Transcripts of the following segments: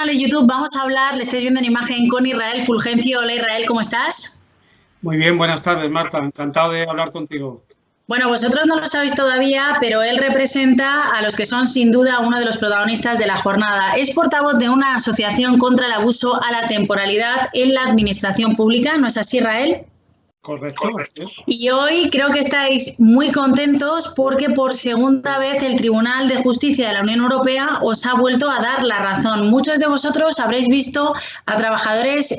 de YouTube vamos a hablar, le estáis viendo en imagen, con Israel Fulgencio. Hola Israel, ¿cómo estás? Muy bien, buenas tardes, Marta. Encantado de hablar contigo. Bueno, vosotros no lo sabéis todavía, pero él representa a los que son sin duda uno de los protagonistas de la jornada. Es portavoz de una asociación contra el abuso a la temporalidad en la administración pública, ¿no es así, Israel? Correcto. Y hoy creo que estáis muy contentos porque por segunda vez el Tribunal de Justicia de la Unión Europea os ha vuelto a dar la razón. Muchos de vosotros habréis visto a trabajadores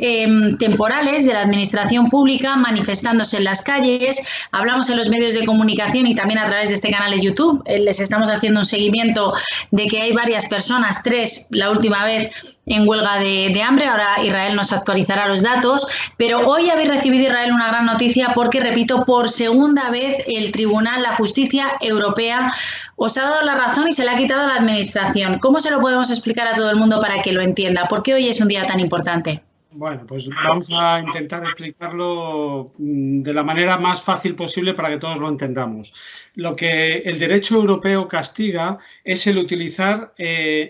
temporales de la administración pública manifestándose en las calles. Hablamos en los medios de comunicación y también a través de este canal de YouTube. Les estamos haciendo un seguimiento de que hay varias personas, 3 la última vez, en huelga de hambre. Ahora Israel nos actualizará los datos, pero hoy habéis recibido, Israel, una gran noticia porque, repito, por segunda vez el Tribunal, la Justicia Europea, os ha dado la razón y se la ha quitado a la Administración. ¿Cómo se lo podemos explicar a todo el mundo para que lo entienda? ¿Por qué hoy es un día tan importante? Bueno, pues vamos a intentar explicarlo de la manera más fácil posible para que todos lo entendamos. Lo que el derecho europeo castiga es el utilizar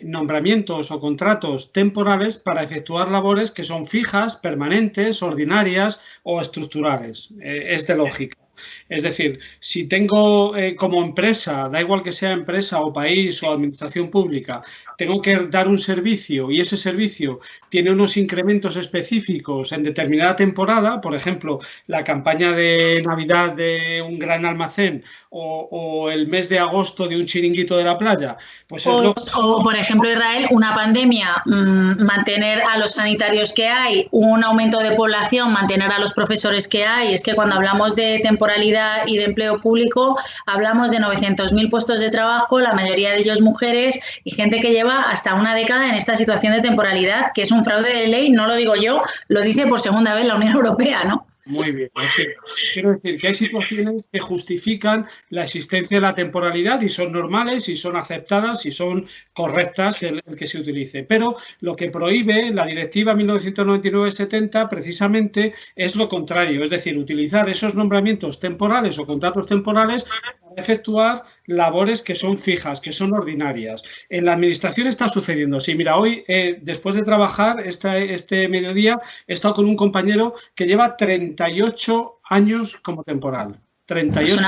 nombramientos o contratos temporales para efectuar labores que son fijas, permanentes, ordinarias o estructurales. Es de lógica. Es decir, si tengo como empresa, da igual que sea empresa o país o administración pública, tengo que dar un servicio y ese servicio tiene unos incrementos específicos en determinada temporada, por ejemplo, la campaña de Navidad de un gran almacén o el mes de agosto de un chiringuito de la playa, pues es o, por ejemplo, Israel, una pandemia, mantener a los sanitarios que hay, un aumento de población, mantener a los profesores que hay. Es que cuando hablamos de temporalidad y de empleo público, hablamos de 900.000 puestos de trabajo, la mayoría de ellos mujeres y gente que lleva hasta una década en esta situación de temporalidad, que es un fraude de ley, no lo digo yo, lo dice por segunda vez la Unión Europea, ¿no? Muy bien, así. Quiero decir que hay situaciones que justifican la existencia de la temporalidad y son normales y son aceptadas y son correctas el que se utilice. Pero lo que prohíbe la Directiva 1999/70 precisamente es lo contrario, es decir, utilizar esos nombramientos temporales o contratos temporales para efectuar labores que son fijas, que son ordinarias. En la Administración está sucediendo. Sí, mira, hoy, después de trabajar este mediodía, he estado con un compañero que lleva 38 años como temporal. 38.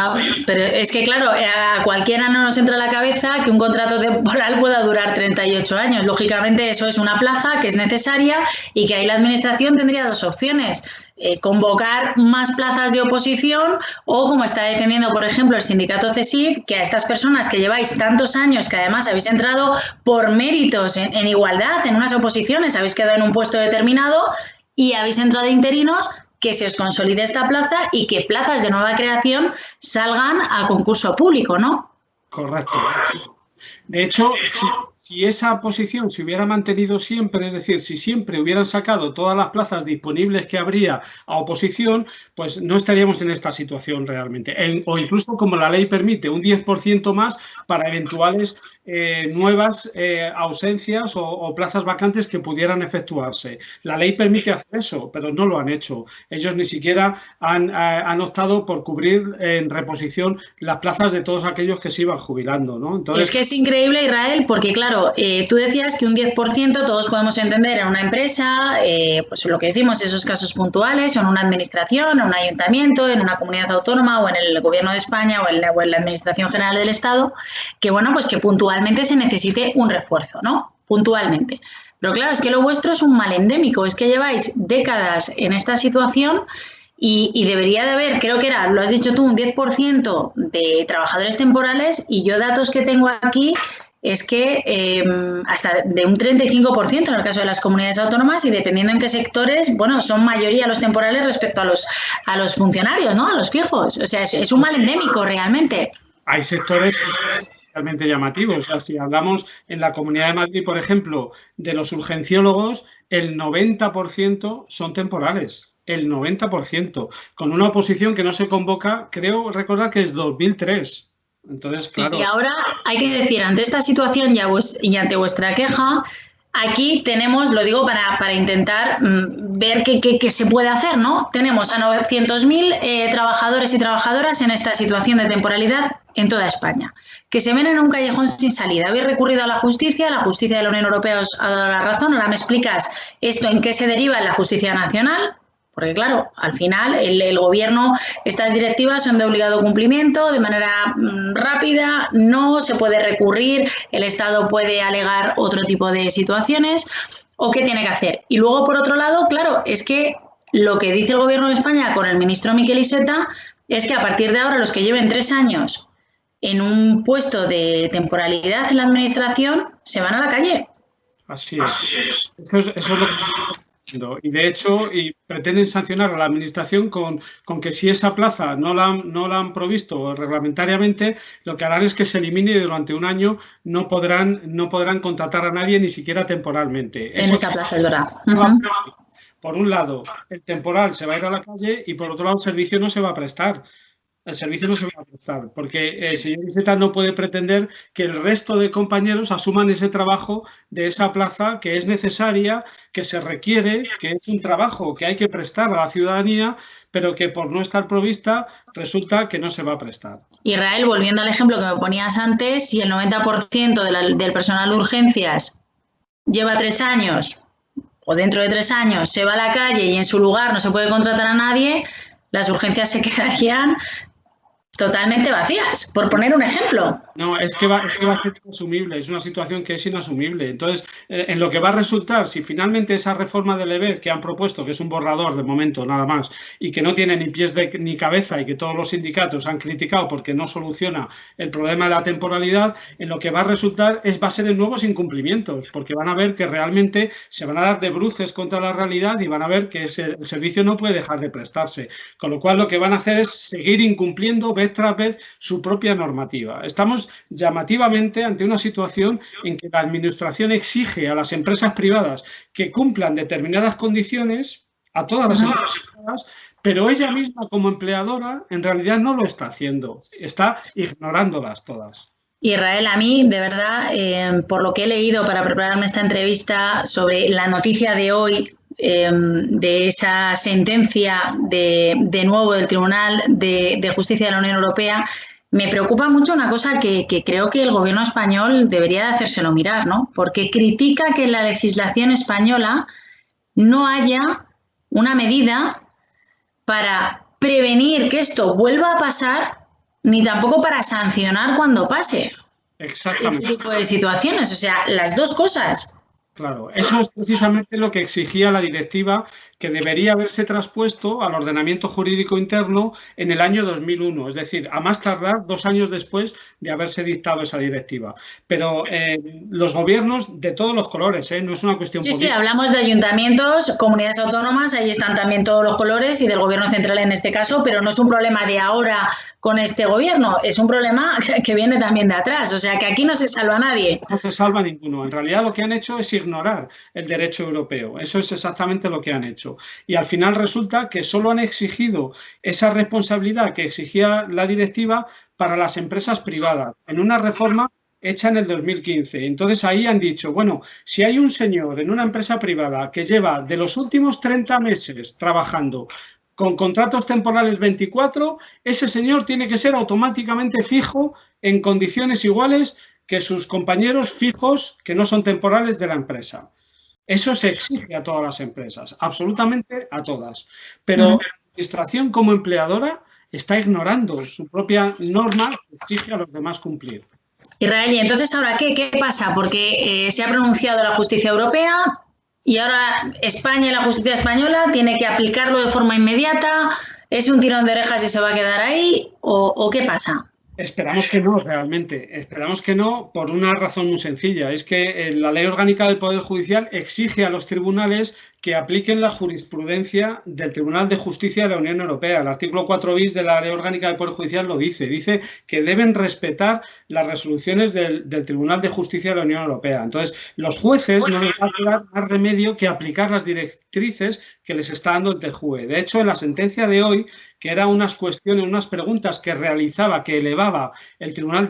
Pero es que, claro, a cualquiera no nos entra a la cabeza que un contrato temporal pueda durar 38 años. Lógicamente, eso es una plaza que es necesaria y que ahí la Administración tendría 2 opciones. Convocar más plazas de oposición o, como está defendiendo, por ejemplo, el sindicato CESIF, que a estas personas que lleváis tantos años, que además habéis entrado por méritos en igualdad, en unas oposiciones, habéis quedado en un puesto determinado y habéis entrado de interinos, que se os consolide esta plaza y que plazas de nueva creación salgan a concurso público, ¿no? Correcto. De hecho, si esa posición se hubiera mantenido siempre, es decir, si siempre hubieran sacado todas las plazas disponibles que habría a oposición, pues no estaríamos en esta situación realmente. O incluso, como la ley permite, un 10% más para eventuales nuevas ausencias o plazas vacantes que pudieran efectuarse. La ley permite hacer eso, pero no lo han hecho. Ellos ni siquiera han optado por cubrir en reposición las plazas de todos aquellos que se iban jubilando, ¿no? Entonces, es que es increíble, Israel, porque claro, tú decías que un 10% todos podemos entender en una empresa, pues lo que decimos, esos casos puntuales, en una administración, en un ayuntamiento, en una comunidad autónoma o en el gobierno de España o en la administración general del Estado, que bueno, pues que puntualmente se necesite un refuerzo, ¿no? Puntualmente. Pero claro, es que lo vuestro es un mal endémico, es que lleváis décadas en esta situación. Y debería de haber, creo que era, lo has dicho tú, un 10% de trabajadores temporales, y yo datos que tengo aquí es que hasta de un 35% en el caso de las comunidades autónomas, y dependiendo en qué sectores, bueno, son mayoría los temporales respecto a los funcionarios, ¿no? A los fijos. O sea, es un mal endémico realmente. Hay sectores realmente llamativos. O sea, si hablamos en la Comunidad de Madrid, por ejemplo, de los urgenciólogos, el 90% son temporales. El 90%, con una oposición que no se convoca, creo recordar que es 2003. Entonces, claro. Y ahora hay que decir, ante esta situación y ante vuestra queja, aquí tenemos, lo digo para intentar ver qué se puede hacer, ¿no? Tenemos a 900.000 trabajadores y trabajadoras en esta situación de temporalidad en toda España, que se ven en un callejón sin salida. Habéis recurrido a la justicia de la Unión Europea os ha dado la razón. Ahora me explicas esto en qué se deriva en la justicia nacional, porque claro, al final el gobierno, estas directivas son de obligado cumplimiento, de manera rápida, no se puede recurrir, el Estado puede alegar otro tipo de situaciones, o qué tiene que hacer. Y luego, por otro lado, claro, es que lo que dice el gobierno de España con el ministro Miquel Iceta es que a partir de ahora los que lleven 3 años en un puesto de temporalidad en la administración se van a la calle. Así es. Eso es lo que y de hecho pretenden sancionar a la administración con que si esa plaza no la han provisto reglamentariamente, lo que harán es que se elimine y durante un año no podrán contratar a nadie ni siquiera temporalmente. En esa plaza, es verdad. Por un lado, el temporal se va a ir a la calle y por otro lado el servicio no se va a prestar. El servicio no se va a prestar, porque el señor Iceta no puede pretender que el resto de compañeros asuman ese trabajo de esa plaza que es necesaria, que se requiere, que es un trabajo que hay que prestar a la ciudadanía, pero que por no estar provista resulta que no se va a prestar. Israel, volviendo al ejemplo que me ponías antes, si el 90% del personal de urgencias lleva 3 años o dentro de 3 años se va a la calle y en su lugar no se puede contratar a nadie, las urgencias se quedarían totalmente vacías, por poner un ejemplo. No, es que va a ser inasumible, es una situación que es inasumible. Entonces, en lo que va a resultar, si finalmente esa reforma del EBER que han propuesto, que es un borrador de momento nada más, y que no tiene ni pies ni cabeza y que todos los sindicatos han criticado porque no soluciona el problema de la temporalidad, en lo que va a resultar va a ser en nuevos incumplimientos, porque van a ver que realmente se van a dar de bruces contra la realidad y van a ver que el servicio no puede dejar de prestarse. Con lo cual, lo que van a hacer es seguir incumpliendo vez tras vez su propia normativa. Estamos llamativamente ante una situación en que la administración exige a las empresas privadas que cumplan determinadas condiciones, a todas las empresas privadas, pero ella misma como empleadora en realidad no lo está haciendo, está ignorándolas todas. Israel, a mí, de verdad, por lo que he leído para prepararme esta entrevista sobre la noticia de hoy, de esa sentencia de nuevo del Tribunal de Justicia de la Unión Europea, me preocupa mucho una cosa que creo que el gobierno español debería de hacérselo mirar, ¿no? Porque critica que en la legislación española no haya una medida para prevenir que esto vuelva a pasar, ni tampoco para sancionar cuando pase. Exactamente. Este tipo de situaciones, o sea, las dos cosas. Claro, eso es precisamente lo que exigía la directiva, que debería haberse traspuesto al ordenamiento jurídico interno en el año 2001, es decir, a más tardar 2 años después de haberse dictado esa directiva. Pero los gobiernos de todos los colores, no es una cuestión política. Sí, hablamos de ayuntamientos, comunidades autónomas, ahí están también todos los colores y del gobierno central en este caso, pero no es un problema de ahora con este gobierno, es un problema que viene también de atrás, o sea que aquí no se salva nadie. No se salva ninguno, en realidad lo que han hecho es ignorar el derecho europeo, eso es exactamente lo que han hecho. Y al final resulta que solo han exigido esa responsabilidad que exigía la directiva para las empresas privadas, en una reforma hecha en el 2015. Entonces ahí han dicho, bueno, si hay un señor en una empresa privada que lleva de los últimos 30 meses trabajando con contratos temporales 24, ese señor tiene que ser automáticamente fijo en condiciones iguales que sus compañeros fijos que no son temporales de la empresa. Eso se exige a todas las empresas, absolutamente a todas. Pero la administración como empleadora está ignorando su propia norma que exige a los demás cumplir. Israel, y entonces ahora, ¿qué pasa? Porque se ha pronunciado la justicia europea y ahora España y la justicia española tiene que aplicarlo de forma inmediata. ¿Es un tirón de orejas y se va a quedar ahí? ¿O qué pasa? Esperamos que no, realmente. Esperamos que no, por una razón muy sencilla. Es que la Ley Orgánica del Poder Judicial exige a los tribunales que apliquen la jurisprudencia del Tribunal de Justicia de la Unión Europea. El artículo 4 bis de la Ley Orgánica del Poder Judicial lo dice. Dice que deben respetar las resoluciones del Tribunal de Justicia de la Unión Europea. Entonces, los jueces no les va a quedar más remedio que aplicar las directrices que les está dando el TJUE. De hecho, en la sentencia de hoy, que eran unas cuestiones, unas preguntas que realizaba, que elevaba el Tribunal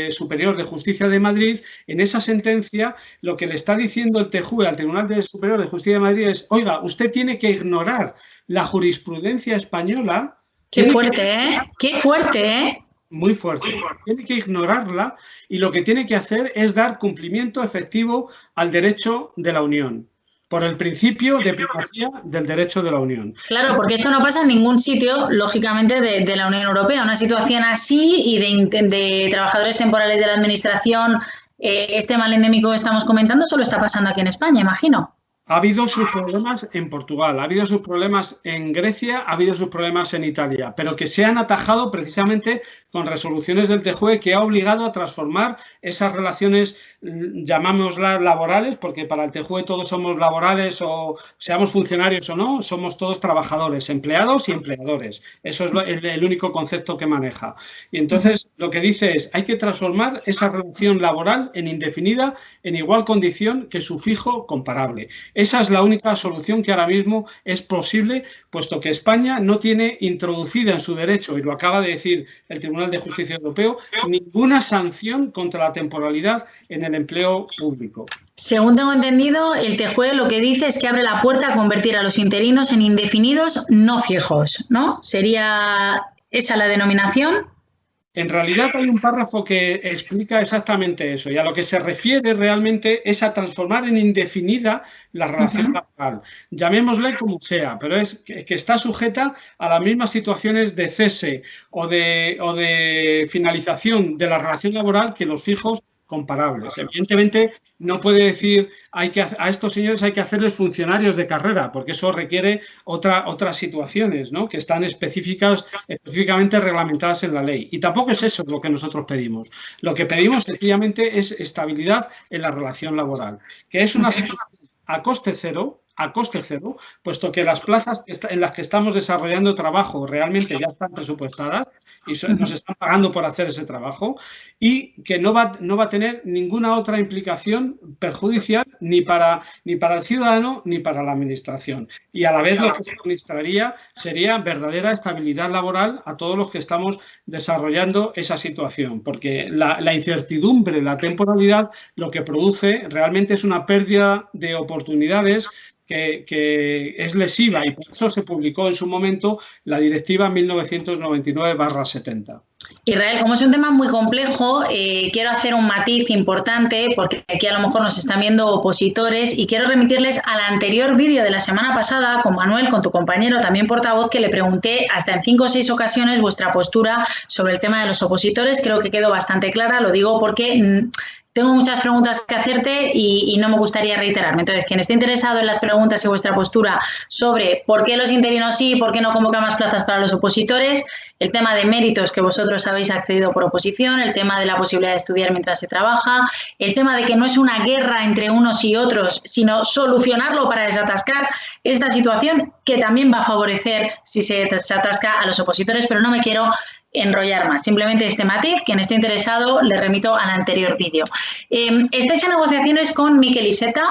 Superior de Justicia de Madrid, en esa sentencia lo que le está diciendo el TJUE al Tribunal Superior de Justicia de Madrid es, oiga, usted tiene que ignorar la jurisprudencia española. Qué fuerte, ¿eh? Qué fuerte, ¿eh? muy fuerte. Tiene que ignorarla y lo que tiene que hacer es dar cumplimiento efectivo al derecho de la Unión, por el principio de primacía del derecho de la Unión. Claro, porque esto no pasa en ningún sitio, lógicamente, de la Unión Europea. Una situación así y de trabajadores temporales de la Administración, este mal endémico que estamos comentando, solo está pasando aquí en España, imagino. Ha habido sus problemas en Portugal, ha habido sus problemas en Grecia, ha habido sus problemas en Italia, pero que se han atajado precisamente con resoluciones del TJUE que ha obligado a transformar esas relaciones, llamámoslas laborales, porque para el TJUE todos somos laborales o seamos funcionarios o no, somos todos trabajadores, empleados y empleadores. Eso es el único concepto que maneja. Y entonces lo que dice es, hay que transformar esa relación laboral en indefinida en igual condición que su fijo comparable. Esa es la única solución que ahora mismo es posible, puesto que España no tiene introducida en su derecho, y lo acaba de decir el Tribunal de Justicia Europeo, ninguna sanción contra la temporalidad en el empleo público. Según tengo entendido, el TJUE lo que dice es que abre la puerta a convertir a los interinos en indefinidos no fijos, ¿no? ¿Sería esa la denominación? En realidad hay un párrafo que explica exactamente eso y a lo que se refiere realmente es a transformar en indefinida la relación laboral. Llamémosle como sea, pero es que está sujeta a las mismas situaciones de cese o de finalización de la relación laboral que los fijos comparables. Evidentemente, no puede decir a estos señores hay que hacerles funcionarios de carrera, porque eso requiere otras situaciones, ¿no? Que están específicamente reglamentadas en la ley. Y tampoco es eso lo que nosotros pedimos. Lo que pedimos sencillamente es estabilidad en la relación laboral, que es una a coste cero, puesto que las plazas en las que estamos desarrollando trabajo realmente ya están presupuestadas y nos están pagando por hacer ese trabajo y que no va a tener ninguna otra implicación perjudicial ni para el ciudadano ni para la administración. Y a la vez lo que se administraría sería verdadera estabilidad laboral a todos los que estamos desarrollando esa situación, porque la incertidumbre, la temporalidad, lo que produce realmente es una pérdida de oportunidades que es lesiva y por eso se publicó en su momento la Directiva 1999/70. Israel, como es un tema muy complejo, quiero hacer un matiz importante porque aquí a lo mejor nos están viendo opositores y quiero remitirles al anterior vídeo de la semana pasada con Manuel, con tu compañero, también portavoz, que le pregunté hasta en 5 o 6 ocasiones vuestra postura sobre el tema de los opositores. Creo que quedó bastante clara, lo digo porque tengo muchas preguntas que hacerte y no me gustaría reiterarme. Entonces, quien esté interesado en las preguntas y vuestra postura sobre por qué los interinos sí, por qué no convocan más plazas para los opositores, el tema de méritos que vosotros habéis accedido por oposición, el tema de la posibilidad de estudiar mientras se trabaja, el tema de que no es una guerra entre unos y otros, sino solucionarlo para desatascar esta situación que también va a favorecer, si se desatasca, a los opositores, pero no me quiero enrollar más. Simplemente este matiz, quien esté interesado, le remito al anterior vídeo. Estáis en negociaciones con Miquel Iceta.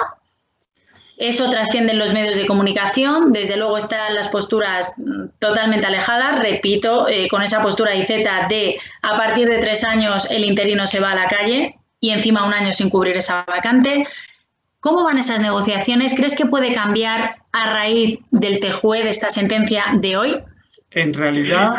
Eso trasciende en los medios de comunicación. Desde luego están las posturas totalmente alejadas. Repito, con esa postura Iceta de a partir de 3 años el interino se va a la calle y encima 1 año sin cubrir esa vacante. ¿Cómo van esas negociaciones? ¿Crees que puede cambiar a raíz del TJUE, de esta sentencia de hoy? En realidad,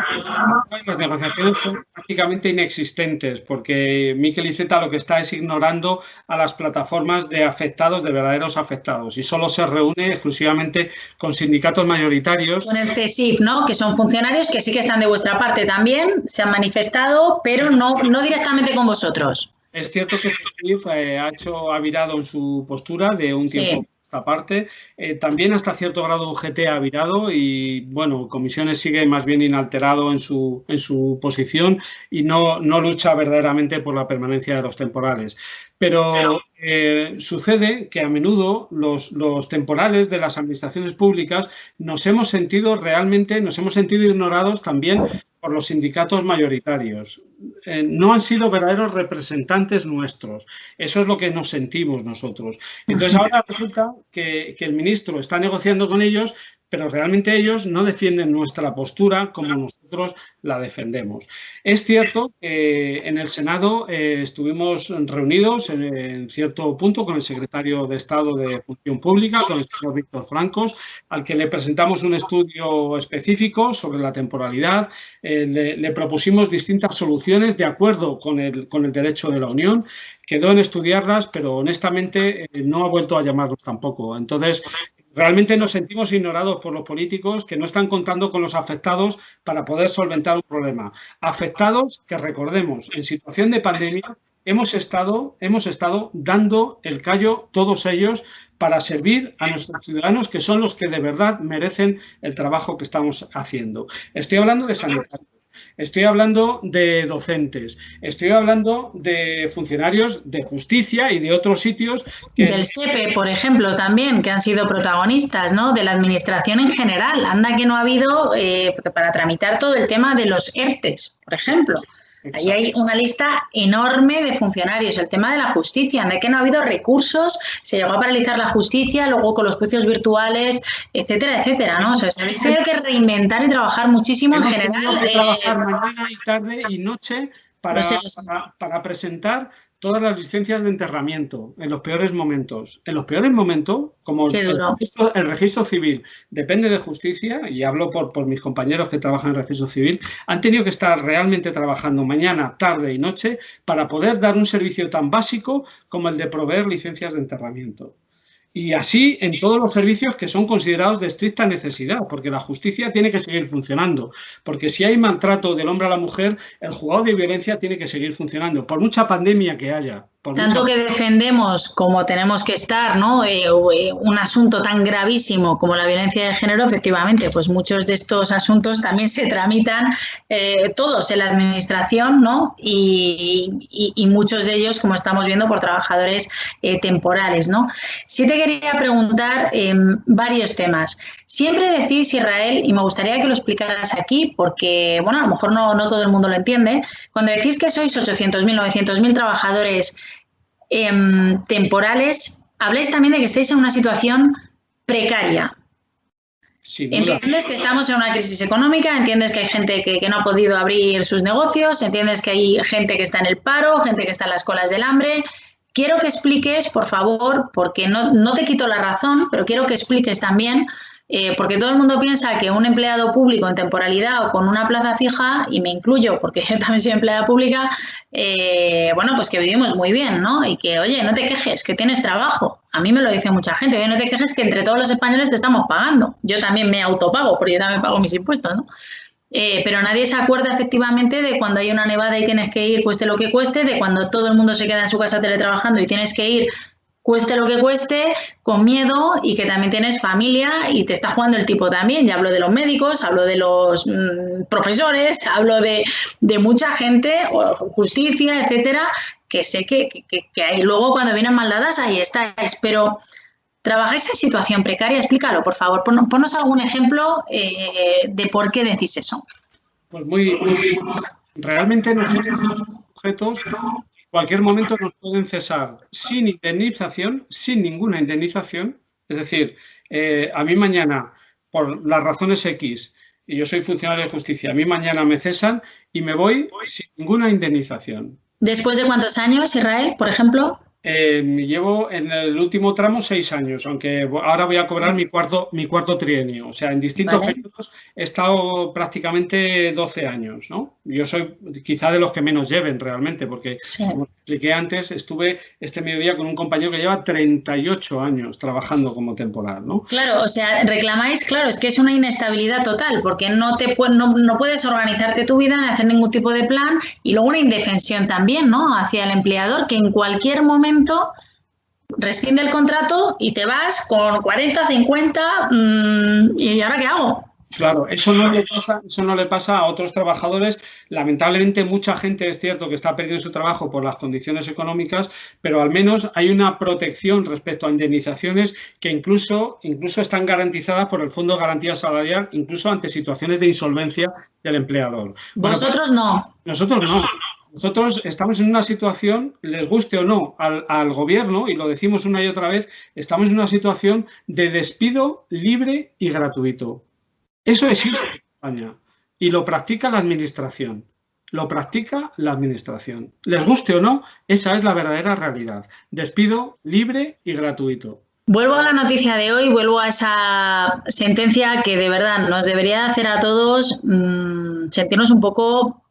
las negociaciones son prácticamente inexistentes porque Miquel Iceta lo que está es ignorando a las plataformas de afectados, de verdaderos afectados, y solo se reúne exclusivamente con sindicatos mayoritarios. Con el CESIF, ¿no? Que son funcionarios que sí que están de vuestra parte también, se han manifestado, pero no directamente con vosotros. Es cierto que CESIF ha virado en su postura de un tiempo. Sí. Esta parte, también hasta cierto grado UGT ha virado y, bueno, Comisiones sigue más bien inalterado en su posición y no lucha verdaderamente por la permanencia de los temporales. Pero sucede que a menudo los temporales de las administraciones públicas nos hemos sentido ignorados también por los sindicatos mayoritarios. No han sido verdaderos representantes nuestros. Eso es lo que nos sentimos nosotros. Entonces ahora resulta que el ministro está negociando con ellos, pero realmente ellos no defienden nuestra postura como nosotros la defendemos. Es cierto que en el Senado estuvimos reunidos en cierto punto con el secretario de Estado de Función Pública, con el señor Víctor Francos, al que le presentamos un estudio específico sobre la temporalidad. Le propusimos distintas soluciones de acuerdo con el derecho de la Unión. Quedó en estudiarlas, pero honestamente no ha vuelto a llamarlos tampoco. Entonces, realmente nos sentimos ignorados por los políticos que no están contando con los afectados para poder solventar un problema. Afectados que, recordemos, en situación de pandemia hemos estado dando el callo todos ellos para servir a nuestros ciudadanos, que son los que de verdad merecen el trabajo que estamos haciendo. Estoy hablando de sanitarios. Estoy hablando de docentes, estoy hablando de funcionarios de justicia y de otros sitios. Del SEPE, por ejemplo, también, que han sido protagonistas, ¿no? De la administración en general. Anda que no ha habido para tramitar todo el tema de los ERTEs, por ejemplo. Exacto. Ahí hay una lista enorme de funcionarios. El tema de la justicia, de que no ha habido recursos, se llegó a paralizar la justicia, luego con los juicios virtuales, etcétera, etcétera, ¿no? O sea, se habéis tenido que reinventar y trabajar muchísimo en general. Hemos tenido que trabajar mañana y tarde y noche para presentar todas las licencias de enterramiento en los peores momentos. En los peores momentos, como el registro civil depende de justicia, y hablo por mis compañeros que trabajan en el registro civil, han tenido que estar realmente trabajando mañana, tarde y noche para poder dar un servicio tan básico como el de proveer licencias de enterramiento. Y así en todos los servicios que son considerados de estricta necesidad, porque la justicia tiene que seguir funcionando. Porque si hay maltrato del hombre a la mujer, el juzgado de violencia tiene que seguir funcionando, por mucha pandemia que haya. Tanto que defendemos como tenemos que estar, ¿no? Un asunto tan gravísimo como la violencia de género, efectivamente, pues muchos de estos asuntos también se tramitan todos en la administración, ¿no? Y muchos de ellos, como estamos viendo, por trabajadores temporales, ¿no? Sí te quería preguntar varios temas. Siempre decís, Israel, y me gustaría que lo explicaras aquí, porque, bueno, a lo mejor no todo el mundo lo entiende, cuando decís que sois 800.000, 900.000 trabajadores temporales, habléis también de que estáis en una situación precaria. Entiendes que estamos en una crisis económica, entiendes que hay gente que no ha podido abrir sus negocios, entiendes que hay gente que está en el paro, gente que está en las colas del hambre. Quiero que expliques, por favor, porque no te quito la razón, pero quiero que expliques también, porque todo el mundo piensa que un empleado público en temporalidad o con una plaza fija, y me incluyo porque yo también soy empleada pública, bueno, pues que vivimos muy bien, ¿no? Y que, oye, no te quejes, que tienes trabajo. A mí me lo dice mucha gente, oye, no te quejes que entre todos los españoles te estamos pagando. Yo también me autopago, porque yo también pago mis impuestos, ¿no? Pero nadie se acuerda efectivamente de cuando hay una nevada y tienes que ir, cueste lo que cueste, de cuando todo el mundo se queda en su casa teletrabajando y tienes que ir, cueste lo que cueste, con miedo, y que también tienes familia y te está jugando el tipo también. Ya hablo de los médicos, hablo de los profesores, hablo de mucha gente, o justicia, etcétera, que sé que hay luego cuando vienen mal dadas, ahí estáis. Pero ¿trabajáis en situación precaria? Explícalo, por favor. Ponnos algún ejemplo de por qué decís eso. Pues muy realmente nosotros somos sujetos. En cualquier momento nos pueden cesar sin indemnización, sin ninguna indemnización. Es decir, a mí mañana, por las razones X, y yo soy funcionario de justicia, a mí mañana me cesan y me voy sin ninguna indemnización. ¿Después de cuántos años, Israel, por ejemplo? Llevo en el último tramo 6 años, aunque ahora voy a cobrar mi cuarto trienio. O sea, en distintos periodos he estado prácticamente 12 años, ¿no? Yo soy quizá de los que menos lleven realmente, porque, como expliqué antes, estuve este mediodía con un compañero que lleva 38 años trabajando como temporal, ¿no? Claro, o sea, reclamáis, claro, es que es una inestabilidad total, porque no puedes organizarte tu vida, ni hacer ningún tipo de plan, y luego una indefensión también, ¿no? Hacia el empleador, que en cualquier momento rescinde el contrato y te vas con 40, 50 ¿y ahora qué hago? Claro, eso no le pasa a otros trabajadores. Lamentablemente, mucha gente es cierto que está perdiendo su trabajo por las condiciones económicas, pero al menos hay una protección respecto a indemnizaciones que incluso están garantizadas por el Fondo de Garantía Salarial, incluso ante situaciones de insolvencia del empleador. Vosotros no. Nosotros no. Nosotros estamos en una situación, les guste o no al gobierno, y lo decimos una y otra vez, estamos en una situación de despido libre y gratuito. Eso existe en España y lo practica la administración. Lo practica la administración. Les guste o no, esa es la verdadera realidad. Despido libre y gratuito. Vuelvo a la noticia de hoy, vuelvo a esa sentencia que de verdad nos debería hacer a todos sentirnos un poco,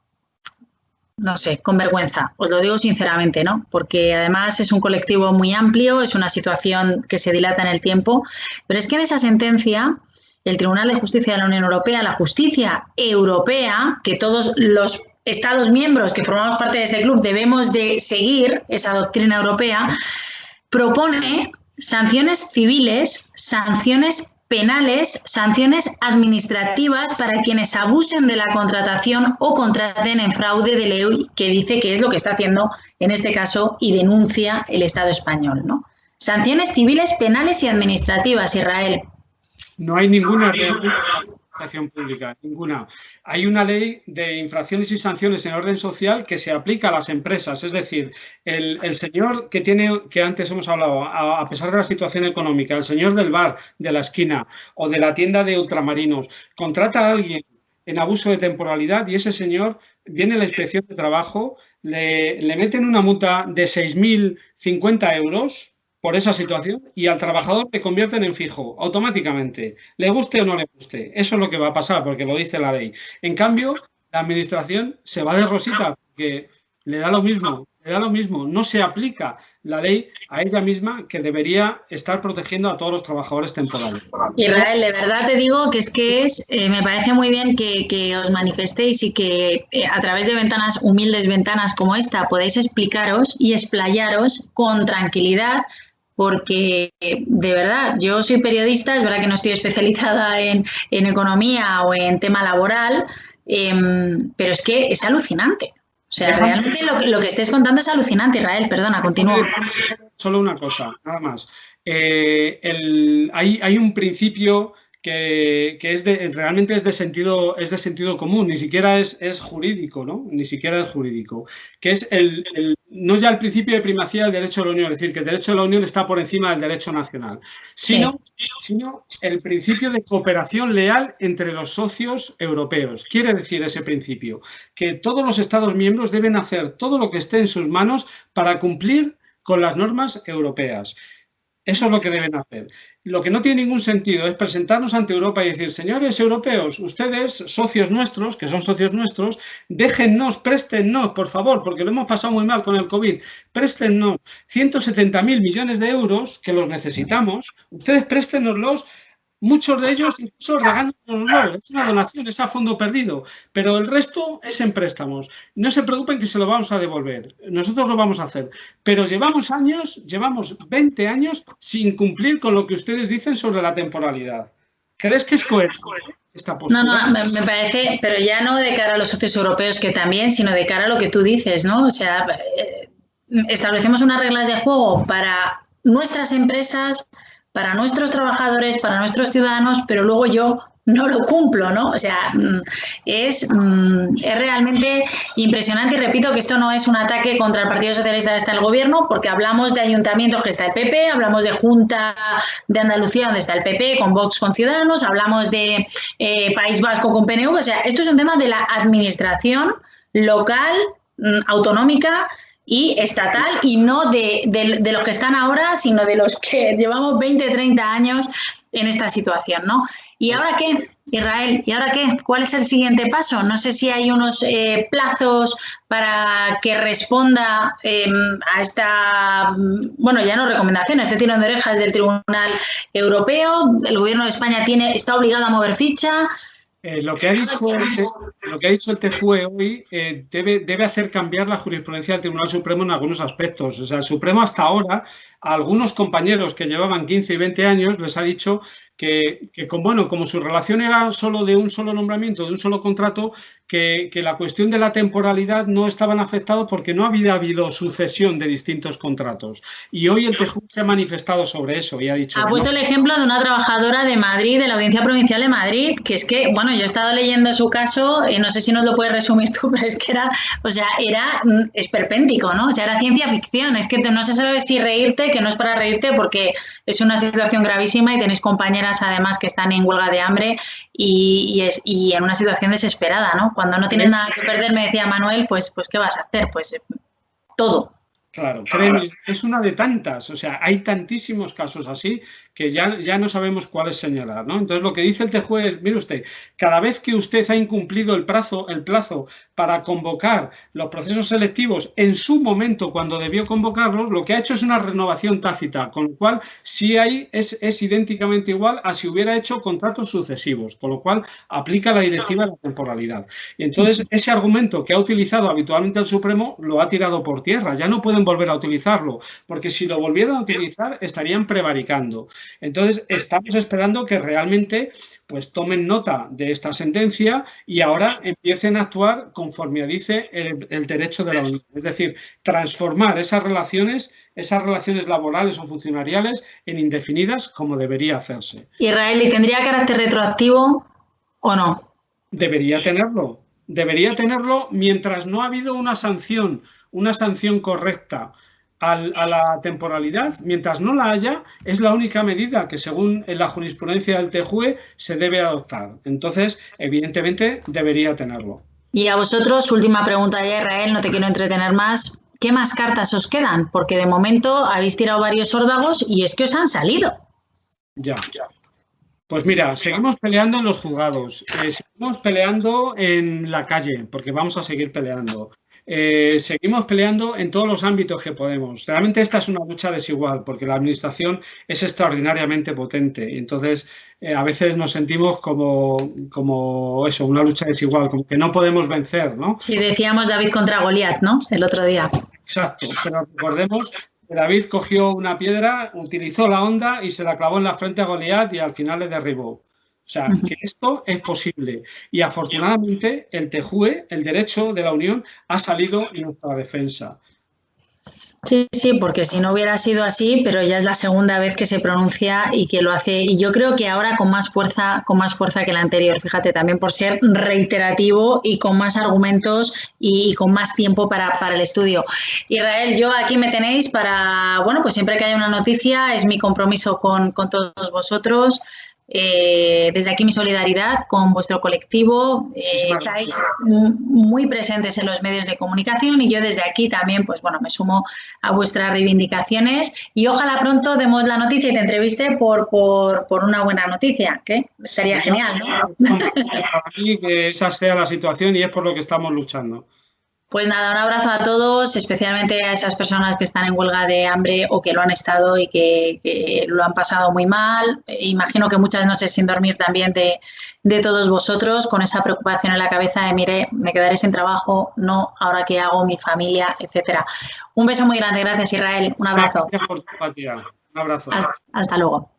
no sé, con vergüenza. Os lo digo sinceramente, ¿no? Porque además es un colectivo muy amplio, es una situación que se dilata en el tiempo, pero es que en esa sentencia el Tribunal de Justicia de la Unión Europea, la justicia europea, que todos los Estados miembros que formamos parte de ese club debemos de seguir esa doctrina europea, propone sanciones civiles, sanciones penales, sanciones administrativas para quienes abusen de la contratación o contraten en fraude de ley, que dice que es lo que está haciendo en este caso y denuncia el Estado español, ¿no? Sanciones civiles, penales y administrativas, Israel. No hay ninguna administración pública, ninguna. Hay una ley de infracciones y sanciones en orden social que se aplica a las empresas. Es decir, el señor que antes hemos hablado, a pesar de la situación económica, el señor del bar de la esquina o de la tienda de ultramarinos, contrata a alguien en abuso de temporalidad y ese señor viene a la inspección de trabajo, le meten una multa de 6.050 euros por esa situación y al trabajador le convierten en fijo automáticamente, le guste o no le guste. Eso es lo que va a pasar porque lo dice la ley. En cambio, la administración se va de rosita porque le da lo mismo, no se aplica la ley a ella misma, que debería estar protegiendo a todos los trabajadores temporales. Israel, de verdad te digo que me parece muy bien que os manifestéis y que a través de ventanas, humildes ventanas como esta, podáis explicaros y explayaros con tranquilidad, porque de verdad, yo soy periodista, es verdad que no estoy especializada en economía o en tema laboral, pero es que es alucinante. O sea, realmente lo que estés contando es alucinante, Israel. Perdona, continúa. Solo una cosa, nada más. Hay un principio que realmente es de sentido común, ni siquiera es jurídico, ¿no? Ni siquiera es jurídico, que es no es ya el principio de primacía del derecho de la Unión, es decir, que el derecho de la Unión está por encima del derecho nacional, sino el principio de cooperación leal entre los socios europeos. Quiere decir ese principio que todos los Estados miembros deben hacer todo lo que esté en sus manos para cumplir con las normas europeas. Eso es lo que deben hacer. Lo que no tiene ningún sentido es presentarnos ante Europa y decir, señores europeos, ustedes, socios nuestros, que son socios nuestros, déjennos, préstennos, por favor, porque lo hemos pasado muy mal con el COVID, préstennos 170.000 millones de euros, que los necesitamos, ustedes préstennoslos. Muchos de ellos incluso regálanoslo, es una donación, es a fondo perdido, pero el resto es en préstamos. No se preocupen que se lo vamos a devolver, nosotros lo vamos a hacer, pero llevamos 20 años sin cumplir con lo que ustedes dicen sobre la temporalidad. ¿Crees que es coherente esta postura? No, me parece, pero ya no de cara a los socios europeos, que también, sino de cara a lo que tú dices, ¿no? O sea, establecemos unas reglas de juego para nuestras empresas, para nuestros trabajadores, para nuestros ciudadanos, pero luego yo no lo cumplo, ¿no? O sea, es realmente impresionante, y repito que esto no es un ataque contra el Partido Socialista donde está el gobierno, porque hablamos de ayuntamientos que está el PP, hablamos de Junta de Andalucía donde está el PP, con Vox, con Ciudadanos, hablamos de País Vasco con PNV, o sea, esto es un tema de la administración local, autonómica y estatal, y no de los que están ahora, sino de los que llevamos 20, 30 años en esta situación, ¿no? ¿Y ahora qué, Israel? ¿Y ahora qué? ¿Cuál es el siguiente paso? No sé si hay unos plazos para que responda a esta, bueno, ya no recomendación, a este tirón de orejas del Tribunal Europeo. El Gobierno de España está obligado a mover ficha. Lo que ha dicho el TJUE hoy debe hacer cambiar la jurisprudencia del Tribunal Supremo en algunos aspectos. O sea, el Supremo hasta ahora, a algunos compañeros que llevaban 15 y 20 años, les ha dicho como su relación era solo de un solo nombramiento, de un solo contrato, que la cuestión de la temporalidad no estaban afectados porque no había habido sucesión de distintos contratos. Y hoy el TJUE se ha manifestado sobre eso y ha dicho... Ha puesto el ejemplo de una trabajadora de Madrid, de la Audiencia Provincial de Madrid, que es que, bueno, yo he estado leyendo su caso, no sé si nos lo puedes resumir tú, pero es que era esperpéntico, ¿no? O sea, era ciencia ficción, es que no se sabe si reírte, que no es para reírte porque es una situación gravísima y tenéis compañeras además que están en huelga de hambre y en una situación desesperada, ¿no? Cuando no tienes nada que perder, me decía Manuel, pues ¿qué vas a hacer? Pues todo. Claro, créeme, es una de tantas, o sea, hay tantísimos casos así que ya no sabemos cuáles señalar, ¿no? Entonces, lo que dice el TJUE es, mire usted, cada vez que usted ha incumplido el plazo para convocar los procesos selectivos en su momento cuando debió convocarlos, lo que ha hecho es una renovación tácita, con lo cual sí es idénticamente igual a si hubiera hecho contratos sucesivos, con lo cual aplica la directiva de la temporalidad. Y entonces, ese argumento que ha utilizado habitualmente el Supremo lo ha tirado por tierra, ya no pueden volver a utilizarlo, porque si lo volvieran a utilizar estarían prevaricando. Entonces, estamos esperando que realmente pues tomen nota de esta sentencia y ahora empiecen a actuar conforme dice el derecho de la Unión. Es decir, transformar esas relaciones laborales o funcionariales en indefinidas como debería hacerse. Israel, ¿y tendría carácter retroactivo o no? Debería tenerlo mientras no ha habido una sanción correcta a la temporalidad. Mientras no la haya, es la única medida que, según la jurisprudencia del TJUE, se debe adoptar. Entonces, evidentemente, debería tenerlo. Y a vosotros, última pregunta ya, Israel, no te quiero entretener más. ¿Qué más cartas os quedan? Porque de momento habéis tirado varios órdagos y es que os han salido. Ya. Pues mira, seguimos peleando en los juzgados, seguimos peleando en la calle, porque vamos a seguir peleando. Seguimos peleando en todos los ámbitos que podemos. Realmente esta es una lucha desigual, porque la administración es extraordinariamente potente. Y entonces, a veces nos sentimos como eso, una lucha desigual, como que no podemos vencer, ¿no? Sí, decíamos David contra Goliat, ¿no? El otro día. Exacto, pero recordemos que David cogió una piedra, utilizó la honda y se la clavó en la frente a Goliat y al final le derribó. O sea, que esto es posible. Y afortunadamente el TJUE, el derecho de la Unión, ha salido en nuestra defensa. Sí, porque si no hubiera sido así, pero ya es la segunda vez que se pronuncia y que lo hace, y yo creo que ahora con más fuerza que la anterior, fíjate, también por ser reiterativo y con más argumentos y con más tiempo para el estudio. Israel, yo aquí me tenéis para, bueno, pues siempre que haya una noticia es mi compromiso con todos vosotros. Desde aquí mi solidaridad con vuestro colectivo, estáis muy presentes en los medios de comunicación y yo desde aquí también, pues bueno, me sumo a vuestras reivindicaciones y ojalá pronto demos la noticia y te entreviste por una buena noticia, que estaría genial, ¿no? Para mí que esa sea la situación y es por lo que estamos luchando. Pues nada, un abrazo a todos, especialmente a esas personas que están en huelga de hambre o que lo han estado y que lo han pasado muy mal. Imagino que muchas noches sin dormir también de todos vosotros, con esa preocupación en la cabeza de, mire, me quedaré sin trabajo, no, ahora qué hago, mi familia, etcétera. Un beso muy grande, gracias Israel, un abrazo. Gracias por tu empatía, un abrazo. Hasta luego.